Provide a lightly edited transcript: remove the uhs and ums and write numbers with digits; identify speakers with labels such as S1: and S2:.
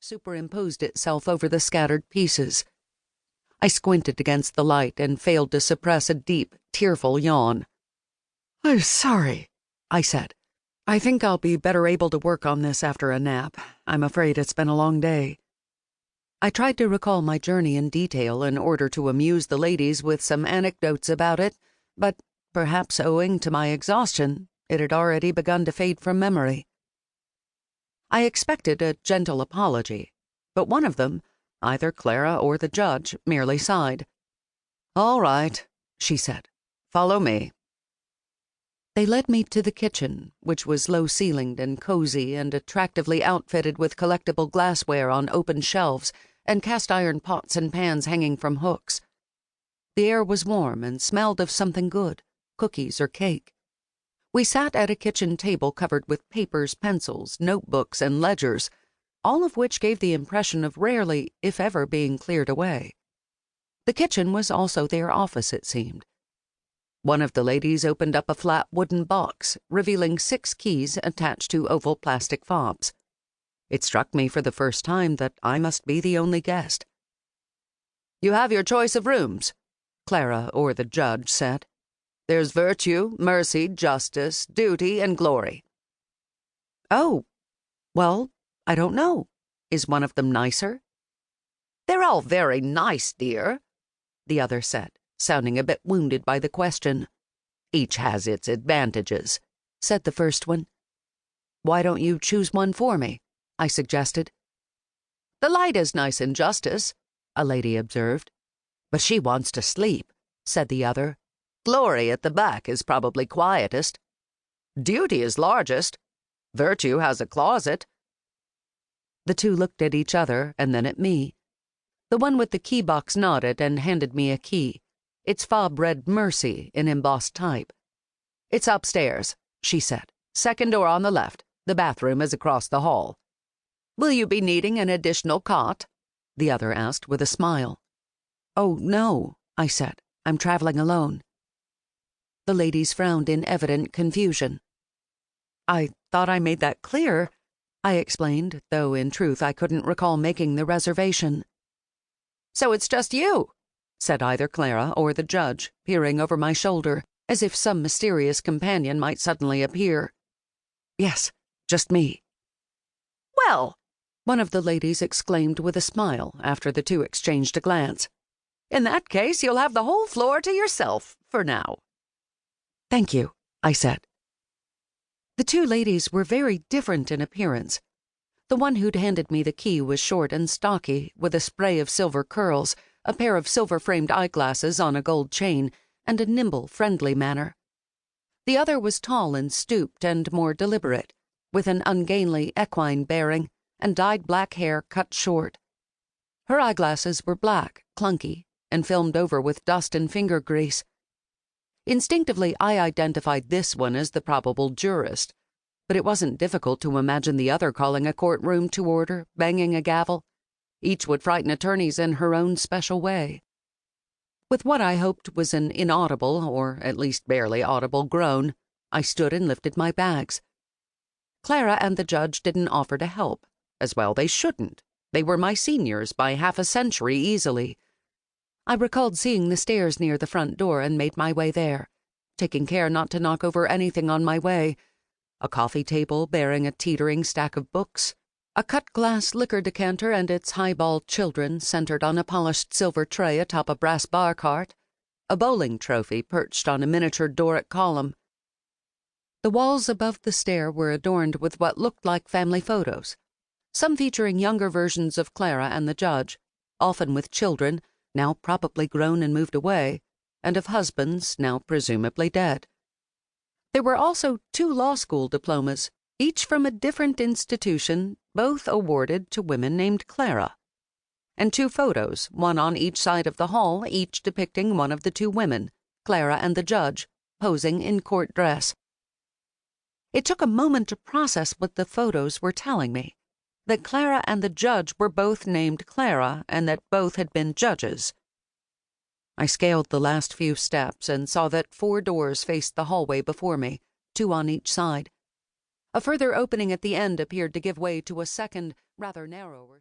S1: superimposed itself over the scattered pieces. I squinted against the light and failed to suppress a deep, tearful yawn. "I'm sorry," I said. "I think I'll be better able to work on this after a nap. I'm afraid it's been a long day." I tried to recall my journey in detail in order to amuse the ladies with some anecdotes about it, but, perhaps owing to my exhaustion, it had already begun to fade from memory. I expected a gentle apology, but one of them, either Clara or the judge, merely sighed. "All right," she said. "Follow me." They led me to the kitchen, which was low-ceilinged and cozy and attractively outfitted with collectible glassware on open shelves and cast-iron pots and pans hanging from hooks. The air was warm and smelled of something good, cookies or cake. We sat at a kitchen table covered with papers, pencils, notebooks, and ledgers, all of which gave the impression of rarely, if ever, being cleared away. The kitchen was also their office, it seemed. One of the ladies opened up a flat wooden box, revealing 6 keys attached to oval plastic fobs. It struck me for the first time that I must be the only guest. "You have your choice of rooms," Clara or the judge said. "There's virtue, mercy, justice, duty, and glory." "Oh, well, I don't know. Is one of them nicer?" "They're all very nice, dear," the other said, sounding a bit wounded by the question. "Each has its advantages," said the first one. "Why don't you choose one for me?" I suggested. "The light is nice in justice," a lady observed. "But she wants to sleep," said the other. "Glory at the back is probably quietest. Duty is largest. Virtue has a closet." The two looked at each other and then at me. The one with the key box nodded and handed me a key. Its fob read Mercy in embossed type. "It's upstairs," she said. "Second door on the left. The bathroom is across the hall." "Will you be needing an additional cot?" the other asked with a smile. "Oh, no," I said. "I'm traveling alone." The ladies frowned in evident confusion. "I thought I made that clear," I explained, though in truth I couldn't recall making the reservation. "So it's just you," said either Clara or the judge, peering over my shoulder, as if some mysterious companion might suddenly appear. "Yes, just me." "Well," one of the ladies exclaimed with a smile after the two exchanged a glance, "in that case you'll have the whole floor to yourself, for now." "Thank you," I said. The two ladies were very different in appearance. The one who'd handed me the key was short and stocky, with a spray of silver curls, a pair of silver-framed eyeglasses on a gold chain, and a nimble, friendly manner. The other was tall and stooped and more deliberate, with an ungainly equine bearing, and dyed black hair cut short. Her eyeglasses were black, clunky, and filmed over with dust and finger grease. Instinctively, I identified this one as the probable jurist, but it wasn't difficult to imagine the other calling a courtroom to order, banging a gavel. Each would frighten attorneys in her own special way. With what I hoped was an inaudible, or at least barely audible, groan, I stood and lifted my bags. Clara and the judge didn't offer to help. As well they shouldn't. They were my seniors by half a century easily. I recalled seeing the stairs near the front door and made my way there, taking care not to knock over anything on my way. A coffee table bearing a teetering stack of books, a cut-glass liquor decanter and its highball children centered on a polished silver tray atop a brass bar cart, a bowling trophy perched on a miniature Doric column. The walls above the stair were adorned with what looked like family photos, some featuring younger versions of Clara and the judge, often with children, now probably grown and moved away, and of husbands, now presumably dead. There were also 2 law school diplomas, each from a different institution, both awarded to women named Clara, and 2 photos, one on each side of the hall, each depicting one of the 2 women, Clara and the judge, posing in court dress. It took a moment to process what the photos were telling me, that Clara and the judge were both named Clara and that both had been judges. I scaled the last few steps and saw that 4 doors faced the hallway before me, 2 on each side. A further opening at the end appeared to give way to a second, rather narrower